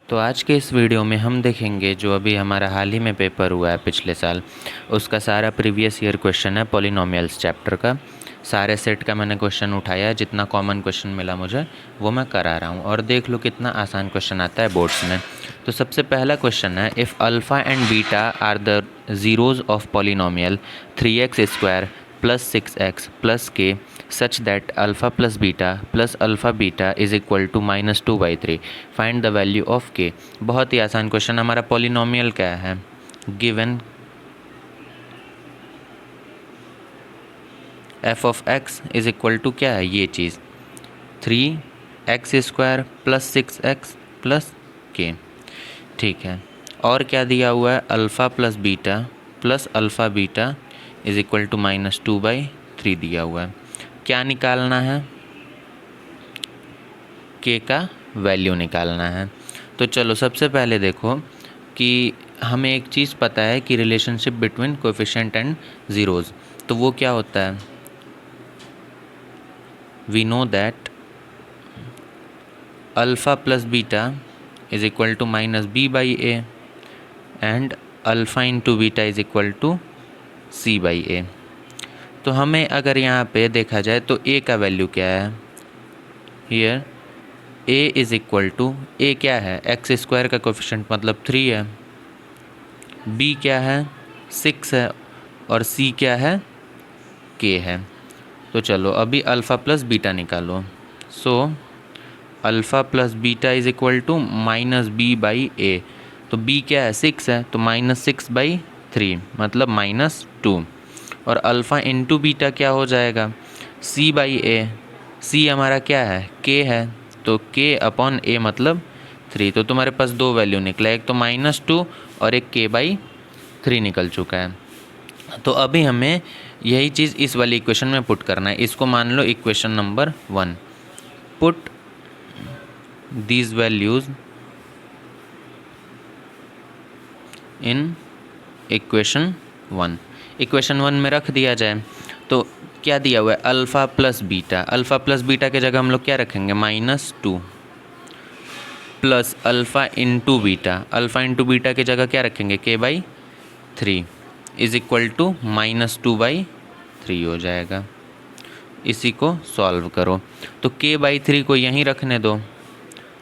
तो आज के इस वीडियो में हम देखेंगे जो अभी हमारा हाल ही में पेपर हुआ है पिछले साल, उसका सारा प्रीवियस ईयर क्वेश्चन है पॉलिनोमियल्स चैप्टर का। सारे सेट का मैंने क्वेश्चन उठाया है, जितना कॉमन क्वेश्चन मिला मुझे वो मैं करा रहा हूँ और देख लो कितना आसान क्वेश्चन आता है बोर्ड्स में। तो सबसे पहला क्वेश्चन है, if alpha and beta are the zeroes of polynomial 3x² plus 6x plus k such that alpha plus beta is equal to -2/3, find the value of k। बहुत ही आसान क्वेश्चन। हमारा पॉलिनोमियल क्या है, given f of x is equal to क्या है, ये चीज़ 3x² plus 6x plus k। ठीक है, और क्या दिया हुआ है, alpha plus alpha beta is equal to -2/3 दिया हुआ है। क्या निकालना है, के का वैल्यू निकालना है। तो चलो सबसे पहले देखो कि हमें एक चीज़ पता है कि relationship between coefficient and zeroes, तो वो क्या होता है, we know that alpha plus beta is equal to -b/a and alpha into beta is equal to c/a। तो हमें अगर यहाँ पे देखा जाए तो a का वैल्यू क्या है, here a is equal to, a क्या है, x² का कोफिशिएंट मतलब 3 है, b क्या है 6 है और c क्या है k है। तो चलो अभी अल्फ़ा प्लस बीटा निकालो। So alpha plus beta is equal to -b/a। तो b क्या है 6 है, तो -6/3 मतलब -2। और अल्फ़ा इंटू बीटा क्या हो जाएगा, c/a। c हमारा क्या है, k है, तो k/a मतलब 3। तो तुम्हारे पास दो वैल्यू निकला, एक तो -2 और एक k/3 निकल चुका है। तो अभी हमें यही चीज़ इस वाली इक्वेशन में पुट करना है। इसको मान लो equation number 1। Put these values in equation 1। Equation 1 में रख दिया जाए तो क्या दिया हुआ है, alpha plus beta. Alpha plus beta के जगह हम लोग क्या रखेंगे, -2 plus alpha into beta. Alpha into beta के जगह क्या रखेंगे, k/3 इज इक्वल टू -2/3 हो जाएगा। इसी को सॉल्व करो तो k/3 को यहीं रखने दो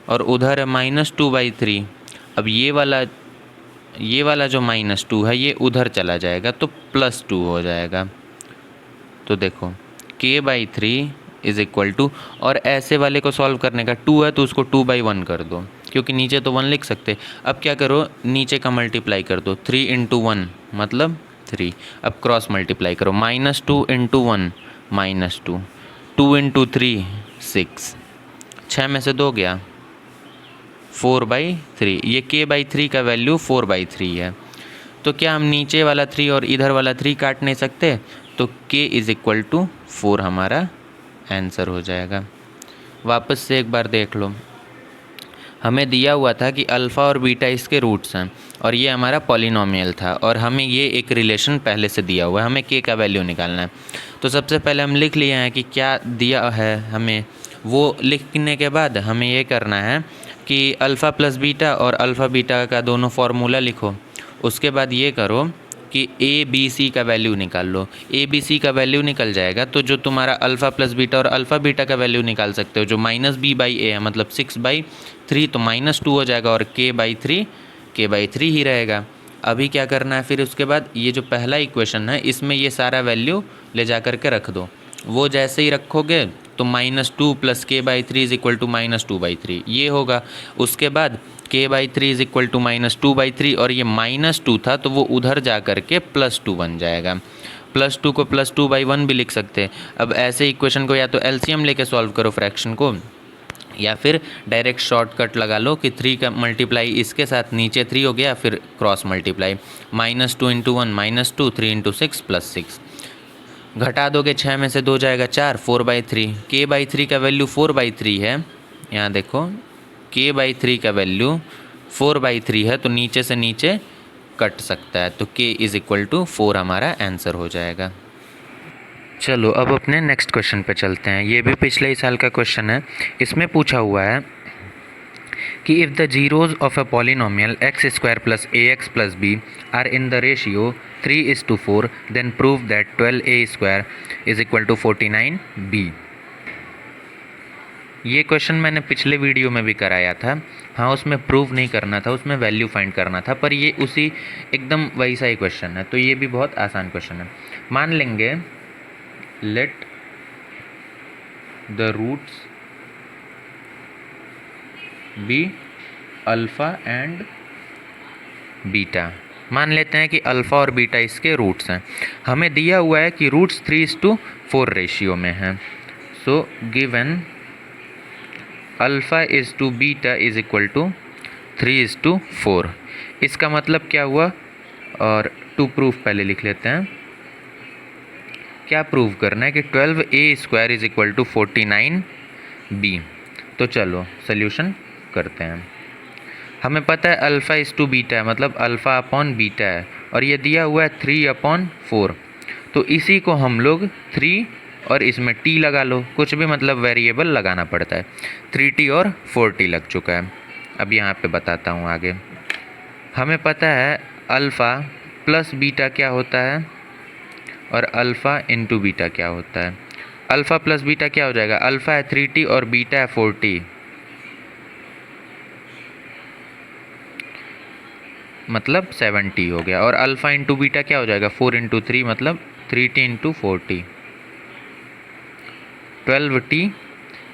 और उधर है -2/3। अब ये वाला जो -2 है ये उधर चला जाएगा तो +2 हो जाएगा। तो देखो k/3 इज इक्वल टू, और ऐसे वाले को सॉल्व करने का 2 है तो उसको 2/1 कर दो, क्योंकि नीचे तो 1 लिख सकते। अब क्या करो, नीचे का मल्टीप्लाई कर दो, 3 × 1 मतलब 3। अब क्रॉस मल्टीप्लाई करो, -2 × 1 -2, 2 × 3 6, 6 में से 2 गया 4/3। ये k/3 का वैल्यू 4/3 है। तो क्या हम नीचे वाला 3 और इधर वाला 3 काट नहीं सकते, तो k इज़ इक्वल टू 4 हमारा आंसर हो जाएगा। वापस से एक बार देख लो, हमें दिया हुआ था कि अल्फ़ा और बीटा इसके रूट्स हैं और ये हमारा पॉलिनोमियल था और हमें ये एक रिलेशन पहले से दिया हुआ है, हमें k का वैल्यू निकालना है। तो सबसे पहले हम लिख लिए हैं कि क्या दिया है हमें, वो लिखने के बाद हमें ये करना है कि अल्फ़ा प्लस बीटा और अल्फ़ा बीटा का दोनों फार्मूला लिखो। उसके बाद ये करो कि ABC का वैल्यू निकाल लो। ABC का वैल्यू निकल जाएगा तो जो तुम्हारा अल्फ़ा प्लस बीटा और अल्फ़ा बीटा का वैल्यू निकाल सकते हो, जो -b/a है मतलब 6/3, तो -2 हो जाएगा और k/3 ही रहेगा। अभी क्या करना है, फिर उसके बाद ये जो पहला इक्वेशन है इसमें ये सारा वैल्यू ले जा कर के रख दो। वो जैसे ही रखोगे तो -2 + k/3 इज इक्वल टू -2/3 ये होगा। उसके बाद k/3 इज इक्वल टू -2/3 और ये -2 था तो वो उधर जा कर के +2 बन जाएगा। +2 को +2/1 भी लिख सकते हैं। अब ऐसे इक्वेशन को या तो एलसीएम लेके सॉल्व करो फ्रैक्शन को, या फिर डायरेक्ट शॉर्टकट लगा लो कि 3 का मल्टीप्लाई इसके साथ नीचे 3 हो गया, फिर क्रॉस मल्टीप्लाई, -2 × 1 -2, 3 × 6 +6। घटा दोगे 6 में से 2 जाएगा 4, 4/3। k/3 का वैल्यू 4/3 है, यहाँ देखो k/3 का वैल्यू 4/3 है तो नीचे से नीचे कट सकता है, तो k इज़ इक्वल टू 4 हमारा आंसर हो जाएगा। चलो अब अपने नेक्स्ट क्वेश्चन पे चलते हैं। ये भी पिछले ही साल का क्वेश्चन है। इसमें पूछा हुआ है कि if the zeroes of a polynomial x square plus a x plus b are in the ratio 3:4 then prove that 12a square is equal to 49b। ये क्वेश्चन मैंने पिछले वीडियो में भी कराया था। हाँ, उसमें प्रूव नहीं करना था, उसमें वैल्यू फाइंड करना था, पर ये उसी एकदम वैसा ही क्वेश्चन है, तो ये भी बहुत आसान क्वेश्चन है। मान लेंगे let the roots be alpha and beta. मान लेते हैं कि अल्फ़ा और बीटा इसके रूट्स हैं। हमें दिया हुआ है कि रूट्स 3:4 रेशियो में हैं। So given alpha is to beta is equal to 3:4। इसका मतलब क्या हुआ, और टू प्रूफ पहले लिख लेते हैं। क्या प्रूव करना है कि 12a square is equal to 49b। तो चलो सल्यूशन करते हैं। हमें पता है अल्फ़ा इज़ टू बीटा है, मतलब अल्फ़ा अपॉन बीटा है, और ये दिया हुआ है 3/4। तो इसी को हम लोग 3 और इसमें t लगा लो, कुछ भी मतलब वेरिएबल लगाना पड़ता है। 3t और 4t लग चुका है। अब यहाँ पे बताता हूँ आगे। हमें पता है अल्फ़ा प्लस बीटा क्या होता है और अल्फ़ा इंटू बीटा क्या होता है। अल्फ़ा प्लस बीटा क्या हो जाएगा, अल्फ़ा है 3t और बीटा है 4t, मतलब 7t हो गया। और अल्फ़ा इंटू बीटा क्या हो जाएगा, 4 इंटू 3 मतलब 3t into 4t, 12t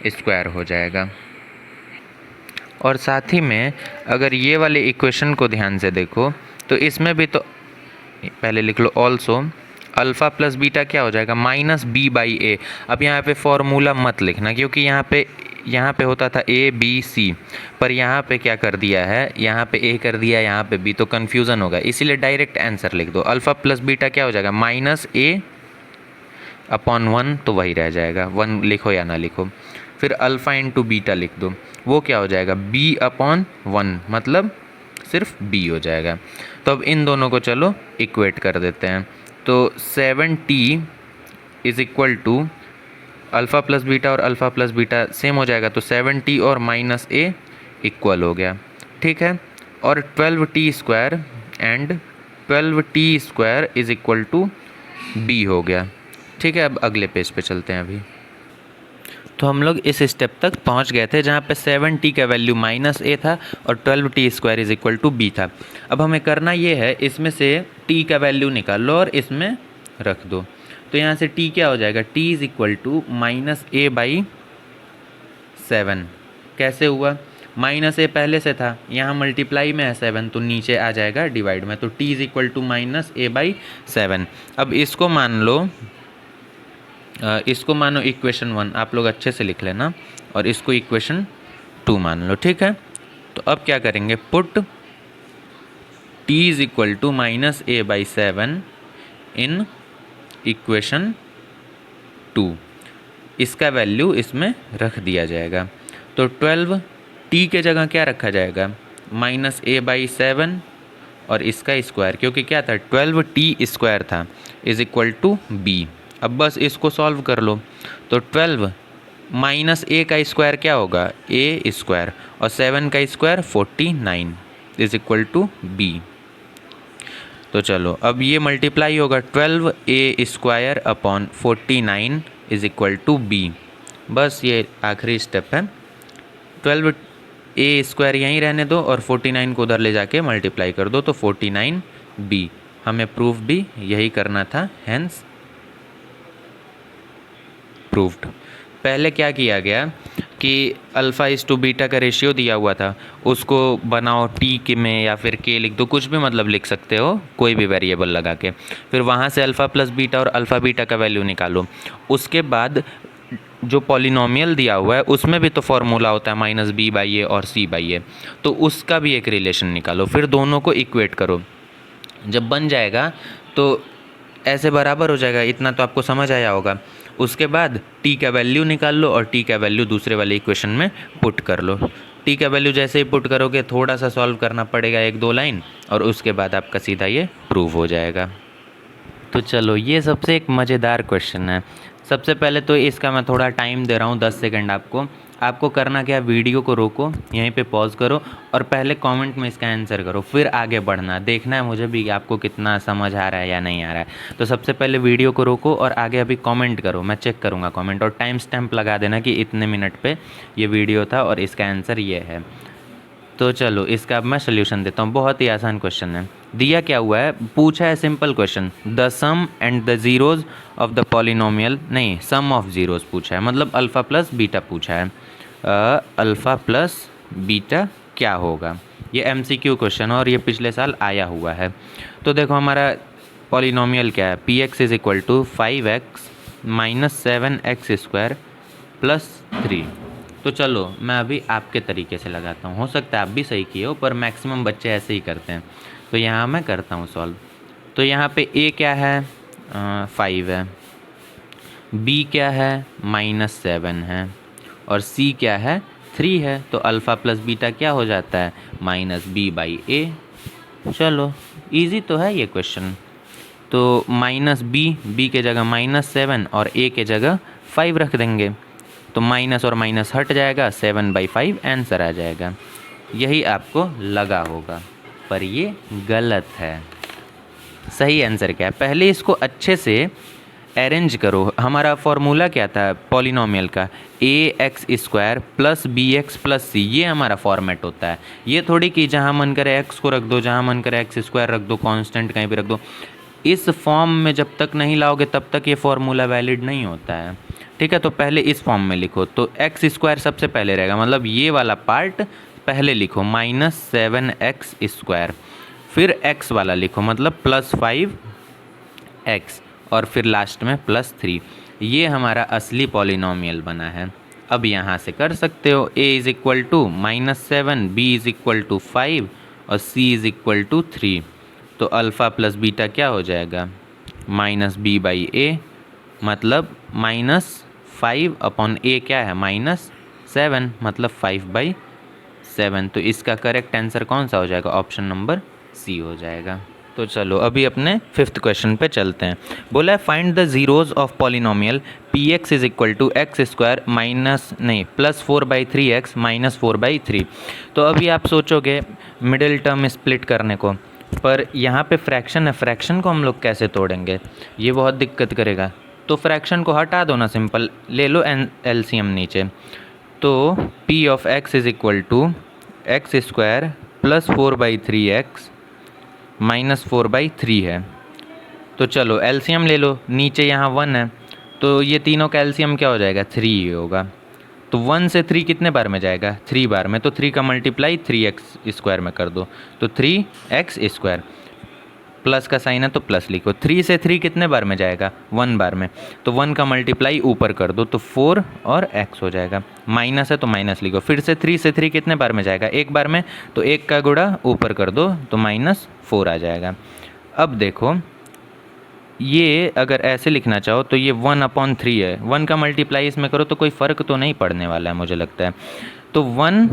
square हो जाएगा। और साथ ही में अगर ये वाले इक्वेशन को ध्यान से देखो तो इसमें भी तो पहले लिख लो ऑल्सो अल्फ़ा प्लस बीटा क्या हो जाएगा, -b/a। अब यहाँ पे फॉर्मूला मत लिखना, क्योंकि यहाँ पे होता था a b c, पर यहाँ पे क्या कर दिया है, यहाँ पे a कर दिया, यहाँ पे b, तो कन्फ्यूज़न होगा। इसीलिए डायरेक्ट आंसर लिख दो। अल्फ़ा प्लस बीटा क्या हो जाएगा, -a/1, तो वही रह जाएगा, 1 लिखो या ना लिखो। फिर अल्फ़ा इंटू बीटा लिख दो, वो क्या हो जाएगा, b/1, मतलब सिर्फ b हो जाएगा। तो अब इन दोनों को चलो इक्वेट कर देते हैं। तो 7t is equal to alpha plus beta, और अल्फ़ा प्लस बीटा सेम हो जाएगा, तो 7t और -a इक्वल हो गया, ठीक है। और 12t square and 12t square is equal to b हो गया, ठीक है। अब अगले पेज पे चलते हैं। अभी तो हम लोग इस स्टेप तक पहुंच गए थे जहां पे 7t का वैल्यू -a था और 12t square is equal to b था। अब हमें करना ये है, इसमें से t का वैल्यू निकाल लो और इसमें रख दो। तो यहाँ से t क्या हो जाएगा, t is equal to -a/7। कैसे हुआ, -a पहले से था, यहाँ मल्टीप्लाई में है 7, तो नीचे आ जाएगा डिवाइड में, तो t is equal to -a/7। अब इसको मानो इक्वेशन 1, आप लोग अच्छे से लिख लेना, और इसको इक्वेशन 2 मान लो, ठीक है। तो अब क्या करेंगे, put t is equal to -a/7 in equation 2। इसका वैल्यू इसमें रख दिया जाएगा। तो 12t के जगह क्या रखा जाएगा, -a/7 और इसका स्क्वायर, क्योंकि क्या था 12t स्क्वायर था, इज़ इक्वल टू b। अब बस इसको सॉल्व कर लो। तो 12 -a का स्क्वायर क्या होगा, a स्क्वायर, और 7 का square 49 is equal to b। तो चलो अब ये मल्टीप्लाई होगा, 12a square upon 49 is equal to b। बस ये आखिरी स्टेप है। 12a स्क्वायर यहीं रहने दो और 49 को उधर ले जाके मल्टीप्लाई कर दो, तो 49b। हमें प्रूफ भी यही करना था, हेंस प्रूव्ड। पहले क्या किया गया कि अल्फ़ा इज़ टू बीटा का रेशियो दिया हुआ था, उसको बनाओ t के में या फिर k लिख दो, कुछ भी मतलब लिख सकते हो, कोई भी वेरिएबल लगा के। फिर वहाँ से अल्फ़ा प्लस बीटा और अल्फ़ा बीटा का वैल्यू निकालो। उसके बाद जो पॉलिनोमियल दिया हुआ है उसमें भी तो फॉर्मूला होता है -b/a और c/a, तो उसका भी एक रिलेशन निकालो। फिर दोनों को इक्वेट करो, जब बन जाएगा तो ऐसे बराबर हो जाएगा। इतना तो आपको समझ आया होगा। उसके बाद t का वैल्यू निकाल लो और t का वैल्यू दूसरे वाले इक्वेशन में पुट कर लो। t का वैल्यू जैसे ही पुट करोगे थोड़ा सा सॉल्व करना पड़ेगा, 1-2 लाइन, और उसके बाद आपका सीधा ये प्रूव हो जाएगा। तो चलो ये सबसे एक मज़ेदार क्वेश्चन है। सबसे पहले तो इसका मैं थोड़ा टाइम दे रहा हूँ, 10 सेकंड आपको। आपको करना क्या, वीडियो को रोको, यहीं पे पॉज करो और पहले कमेंट में इसका आंसर करो, फिर आगे बढ़ना, देखना है मुझे भी आपको कितना समझ आ रहा है या नहीं आ रहा है। तो सबसे पहले वीडियो को रोको और आगे अभी कमेंट करो, मैं चेक करूँगा कमेंट, और टाइम स्टैम्प लगा देना कि इतने मिनट पे ये वीडियो था और इसका आंसर ये है। तो चलो इसका अब मैं सोल्यूशन देता हूँ। बहुत ही आसान क्वेश्चन है। दिया क्या हुआ है, पूछा है simple question, the sum and the zeroes of the polynomial, नहीं सम ऑफ ज़ीरोज़ पूछा है, मतलब अल्फ़ा प्लस बीटा पूछा है। अल्फ़ा प्लस बीटा क्या होगा, ये MCQ क्वेश्चन है और ये पिछले साल आया हुआ है। तो देखो हमारा पॉलिनोमियल क्या है, px is equal to 5x minus 7x² plus 3। तो चलो मैं अभी आपके तरीके से लगाता हूँ, हो सकता है आप भी सही किए हो, पर मैक्सिमम बच्चे ऐसे ही करते हैं। तो यहाँ मैं करता हूँ सॉल्व। तो यहाँ पे a क्या है, 5 है, b क्या है, -7 है, और c क्या है, 3 है। तो अल्फ़ा प्लस बीटा क्या हो जाता है, -b/a। चलो इजी तो है ये क्वेश्चन। तो -b के जगह -7 और a के जगह 5 रख देंगे, तो माइनस और माइनस हट जाएगा, 7/5 आंसर आ जाएगा। यही आपको लगा होगा, पर ये गलत है। सही आंसर क्या है, पहले इसको अच्छे से अरेंज करो। हमारा फॉर्मूला क्या था पॉलिनोमियल का, ax² plus bx plus c, ये हमारा फॉर्मेट होता है। ये थोड़ी कि जहाँ मन करे x को रख दो, जहाँ मन करे x² रख दो, कांस्टेंट कहीं भी रख दो। इस फॉर्म में जब तक नहीं लाओगे तब तक ये फॉर्मूला वैलिड नहीं होता है, ठीक है। तो पहले इस फॉर्म में लिखो, तो x² सबसे पहले रहेगा, मतलब ये वाला पार्ट पहले लिखो, -7x², फिर x वाला लिखो, मतलब +5x, और फिर लास्ट में +3। ये हमारा असली पॉलिनोमियल बना है। अब यहाँ से कर सकते हो, a is equal to -7, b is equal to 5 और c इज़ इक्वल टू 3। तो अल्फ़ा प्लस बीटा क्या हो जाएगा, -b/a, मतलब -5/a क्या है, -7, मतलब 5/7। तो इसका करेक्ट आंसर कौन सा हो जाएगा, ऑप्शन नंबर सी हो जाएगा। तो चलो अभी अपने 5th क्वेश्चन पे चलते हैं। बोला है find the zeroes of polynomial px is equal to x² +4/3x -4/3। तो अभी आप सोचोगे मिडिल टर्म स्प्लिट करने को, पर यहाँ पे फ्रैक्शन है, फ्रैक्शन को हम लोग कैसे तोड़ेंगे, ये बहुत दिक्कत करेगा। तो फ्रैक्शन को हटा दो ना, सिंपल ले लो LCM नीचे। तो p of x is equal to x² +4/3x -4/3 है। तो चलो LCM ले लो, नीचे यहाँ 1 है, तो ये तीनों का LCM क्या हो जाएगा, 3 ही होगा। तो 1 से 3 कितने बार में जाएगा, 3 बार में, तो 3 का मल्टीप्लाई 3x² में कर दो, तो 3x², प्लस का साइन है तो प्लस लिखो। 3 से 3 कितने बार में जाएगा, 1 बार में, तो 1 का मल्टीप्लाई ऊपर कर दो, तो 4 और x हो जाएगा। माइनस है तो माइनस लिखो। फिर से 3 से 3 कितने बार में जाएगा, 1 बार में, तो 1 का गुणा ऊपर कर दो, तो -4 आ जाएगा। अब देखो ये अगर ऐसे लिखना चाहो तो ये 1/3 है, 1 का मल्टीप्लाई इसमें करो तो कोई फ़र्क तो नहीं पड़ने वाला है मुझे लगता है। तो 1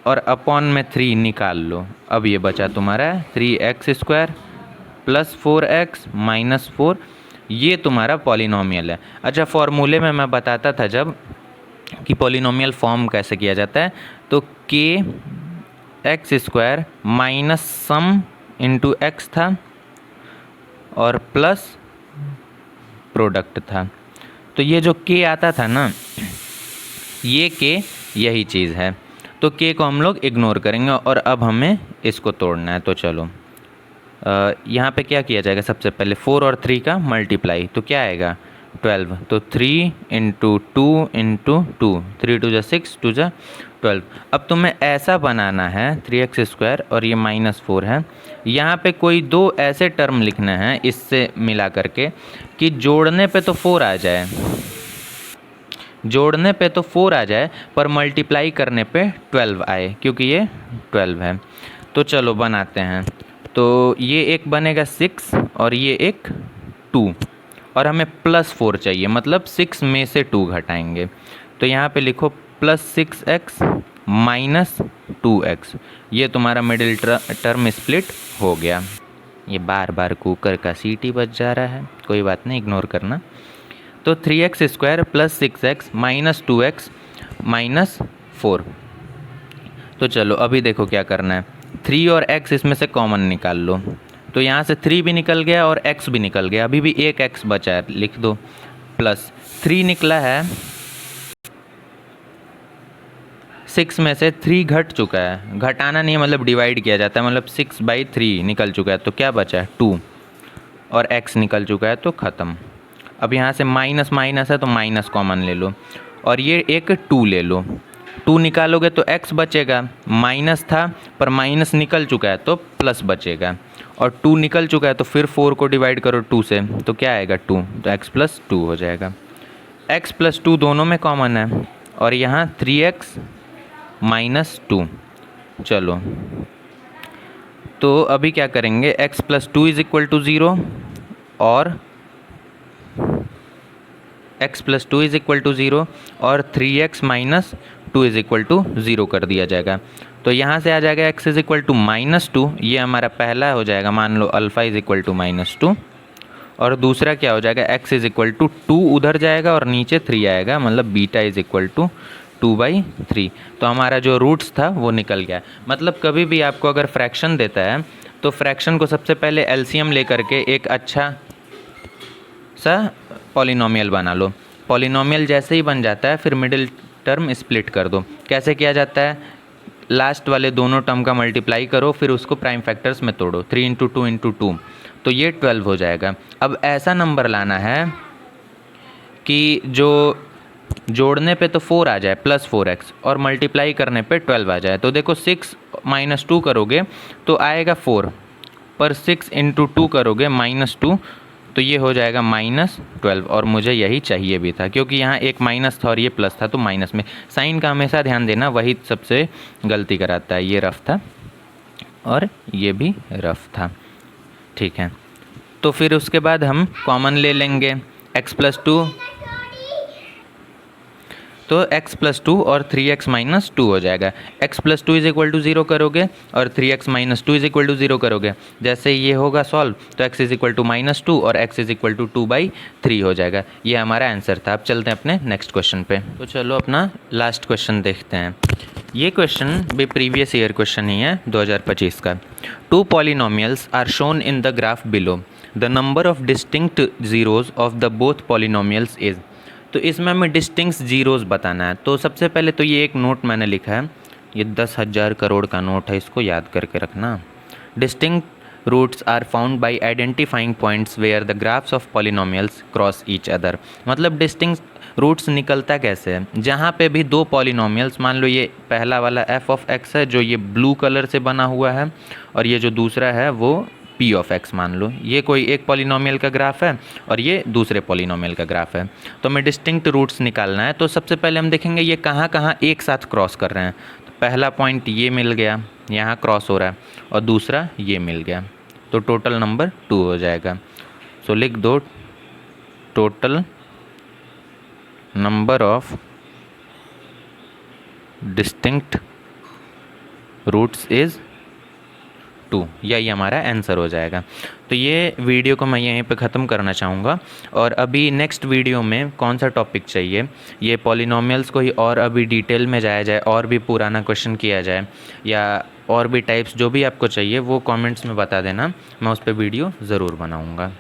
और अपॉन में 3 निकाल लो। अब ये बचा तुम्हारा 3x² + 4x -4, ये तुम्हारा पॉलिनोमियल है। अच्छा, फॉर्मूले में मैं बताता था जब कि पॉलिनोमियल फॉर्म कैसे किया जाता है, तो kx² minus sum into x था और प्लस प्रोडक्ट था। तो ये जो k आता था ना, ये k यही चीज़ है, तो k को हम लोग इग्नोर करेंगे और अब हमें इसको तोड़ना है। तो चलो यहाँ पे क्या किया जाएगा, सबसे पहले 4 और 3 का मल्टीप्लाई, तो क्या आएगा 12, तो 3 × 2 × 2, 3 2 6 2 12। अब तुम्हें ऐसा बनाना है 3x² और ये -4 है, यहाँ पे कोई दो ऐसे टर्म लिखने हैं इससे मिला करके कि जोड़ने पे तो 4 आ जाए, जोड़ने पे तो 4 आ जाए पर मल्टीप्लाई करने पे 12 आए, क्योंकि ये 12 है। तो चलो बनाते हैं। तो ये एक बनेगा 6 और ये एक 2, और हमें +4 चाहिए, मतलब 6 में से 2 घटाएंगे। तो यहाँ पे लिखो +6x -2x, ये तुम्हारा मिडिल टर्म स्प्लिट हो गया। ये बार बार कुकर का सीटी बज जा रहा है, कोई बात नहीं, इग्नोर करना। तो 3x² + 6x -2x, -4। तो चलो अभी देखो क्या करना है, 3 और x इसमें से कॉमन निकाल लो। तो यहाँ से 3 भी निकल गया और x भी निकल गया, अभी भी एक x बचा है, लिख दो। प्लस 3 निकला है, 6 में से 3 घट चुका है, घटाना नहीं है मतलब डिवाइड किया जाता है, मतलब 6/3 निकल चुका है, तो क्या बचा है 2 और x निकल चुका है, तो ख़त्म। अब यहाँ से माइनस माइनस है तो माइनस कॉमन ले लो और ये एक 2 ले लो, 2 निकालोगे तो x बचेगा, माइनस था पर माइनस निकल चुका है तो प्लस बचेगा, और 2 निकल चुका है तो फिर 4 को डिवाइड करो 2 से तो क्या आएगा 2, तो x + 2 हो जाएगा। x + 2 दोनों में कॉमन है और यहाँ 3x - 2। चलो तो अभी क्या करेंगे, x + 2 = 0 और x + 2 = 0 और 3x - 2 = 0 कर दिया जाएगा। तो यहाँ से आ जाएगा x = -2, ये हमारा पहला हो जाएगा, मान लो अल्फ़ा = -2, और दूसरा क्या हो जाएगा, x = 2 उधर जाएगा और नीचे 3 आएगा, मतलब बीटा = 2/3। तो हमारा जो रूट्स था वो निकल गया। मतलब कभी भी आपको अगर फ्रैक्शन देता है तो फ्रैक्शन को सबसे पहले एलसीएम लेकर के एक अच्छा सा पॉलिनोमियल बना लो। पॉलिनोमियल जैसे ही बन जाता है फिर मिडिल टर्म स्प्लिट कर दो। कैसे किया जाता है, लास्ट वाले दोनों टर्म का मल्टीप्लाई करो, फिर उसको प्राइम फैक्टर्स में तोड़ो, 3 × 2 × 2, तो ये 12 हो जाएगा। अब ऐसा नंबर लाना है कि जो जोड़ने पे तो 4 आ जाए +4x और मल्टीप्लाई करने पे 12 आ जाए। तो देखो 6 - 2 करोगे तो आएगा 4, पर 6 × 2 करोगे -2, तो ये हो जाएगा -12, और मुझे यही चाहिए भी था क्योंकि यहाँ एक माइनस था और ये प्लस था, तो माइनस में साइन का हमेशा ध्यान देना, वही सबसे गलती कराता है। ये रफ था और ये भी रफ था, ठीक है। तो फिर उसके बाद हम कॉमन ले लेंगे x + 2, तो x + 2 और 3x - 2 हो जाएगा। x + 2 = 0 करोगे और 3x - 2 = 0 करोगे, जैसे ये होगा सॉल्व तो x = -2 और x = 2/3 हो जाएगा। ये हमारा आंसर था। अब चलते हैं अपने नेक्स्ट क्वेश्चन पे। तो चलो अपना लास्ट क्वेश्चन देखते हैं। ये क्वेश्चन भी प्रीवियस ईयर क्वेश्चन ही है, 2025 का। 2 polynomials are shown in the graph below, the number of distinct zeroes of the both polynomials is. तो इसमें हमें डिस्टिंक्ट जीरोज बताना है। तो सबसे पहले तो ये एक नोट मैंने लिखा है, ये 10,000 करोड़ का नोट है, इसको याद करके रखना। Distinct roots are found by identifying points where the graphs of polynomials cross each other. मतलब डिस्टिंक्ट रूट्स निकलता कैसे है, जहाँ पे भी 2 पॉलिनोमियल्स, मान लो ये पहला वाला f(x) है जो ये ब्लू कलर से बना हुआ है, और ये जो दूसरा है वो p(x) मान लो, ये कोई एक पॉलिनोमियल का ग्राफ है और ये दूसरे पॉलिनोमियल का ग्राफ है। तो हमें डिस्टिंक्ट रूट्स निकालना है। तो सबसे पहले हम देखेंगे ये कहाँ कहाँ एक साथ क्रॉस कर रहे हैं। तो पहला पॉइंट ये मिल गया, यहाँ क्रॉस हो रहा है, और दूसरा ये मिल गया, तो टोटल नंबर 2 हो जाएगा। सो लिख दो, total number of distinct roots is 2, यही हमारा आंसर हो जाएगा। तो ये वीडियो को मैं यहीं पे ख़त्म करना चाहूँगा, और अभी नेक्स्ट वीडियो में कौन सा टॉपिक चाहिए, ये पॉलिनोमियल्स को ही और अभी डिटेल में जाया जाए, और भी पुराना क्वेश्चन किया जाए, या और भी टाइप्स जो भी आपको चाहिए वो कमेंट्स में बता देना, मैं उस पर वीडियो ज़रूर बनाऊँगा।